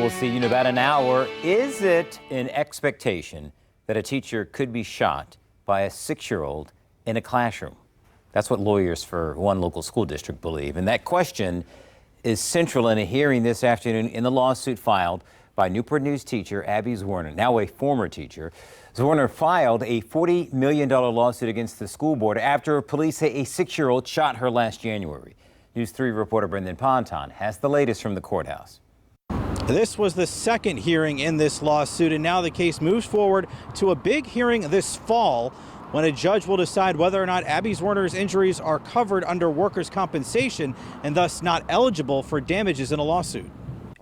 We'll see you in about an hour. Is it an expectation that a teacher could be shot by a 6-year-old in a classroom? That's what lawyers for one local school district believe. And that question is central in a hearing this afternoon in the lawsuit filed by Newport News teacher Abby Zwerner, now a former teacher. Zwerner filed a $40 million lawsuit against the school board after police say a 6-year-old shot her last January. News 3 reporter Brendan Ponton has the latest from the courthouse. This was the second hearing in this lawsuit, and now the case moves forward to a big hearing this fall when a judge will decide whether or not Abby Zwerner's injuries are covered under workers' compensation and thus not eligible for damages in a lawsuit.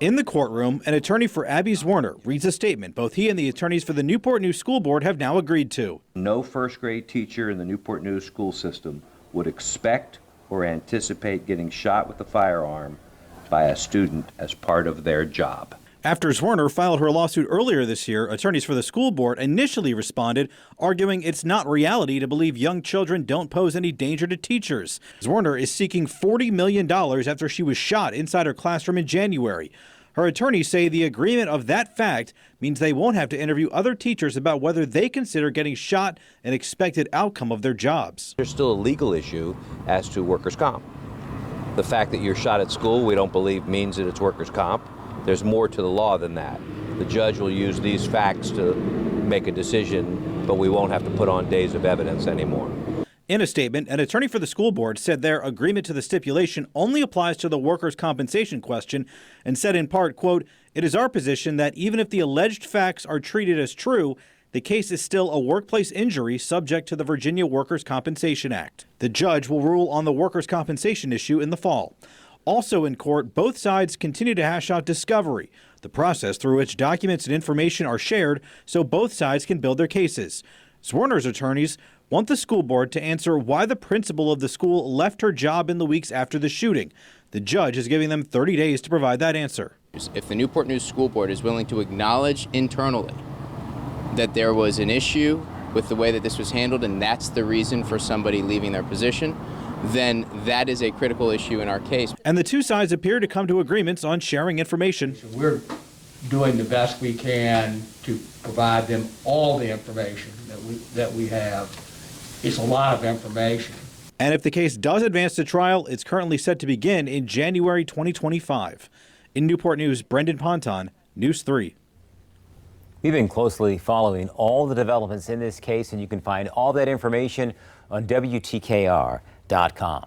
In the courtroom, an attorney for Abby Zwerner reads a statement both he and the attorneys for the Newport News School Board have now agreed to. No first-grade teacher in the Newport News school system would expect or anticipate getting shot with a firearm by a student as part of their job. After Zwerner filed her lawsuit earlier this year, attorneys for the school board initially responded, arguing it's not reality to believe young children don't pose any danger to teachers. Zwerner is seeking $40 million after she was shot inside her classroom in January. Her attorneys say the agreement of that fact means they won't have to interview other teachers about whether they consider getting shot an expected outcome of their jobs. There's still a legal issue as to workers' comp. The fact that you're shot at school, we don't believe means that it's workers' comp. There's more to the law than that. The judge will use these facts to make a decision, but we won't have to put on days of evidence anymore. In a statement, an attorney for the school board said their agreement to the stipulation only applies to the workers' compensation question and said in part, quote, "It is our position that even if the alleged facts are treated as true, the case is still a workplace injury subject to the Virginia Workers' Compensation Act." The judge will rule on the workers' compensation issue in the fall. Also in court, both sides continue to hash out discovery, the process through which documents and information are shared so both sides can build their cases. Zwerner's attorneys want the school board to answer why the principal of the school left her job in the weeks after the shooting. The judge is giving them 30 days to provide that answer. If the Newport News School Board is willing to acknowledge internally that there was an issue with the way that this was handled and that's the reason for somebody leaving their position, then that is a critical issue in our case. And the two sides appear to come to agreements on sharing information. We're doing the best we can to provide them all the information that we have. It's a lot of information. And if the case does advance to trial, it's currently set to begin in January 2025. In Newport News, Brendan Ponton, News 3. We've been closely following all the developments in this case, and you can find all that information on WTKR.com.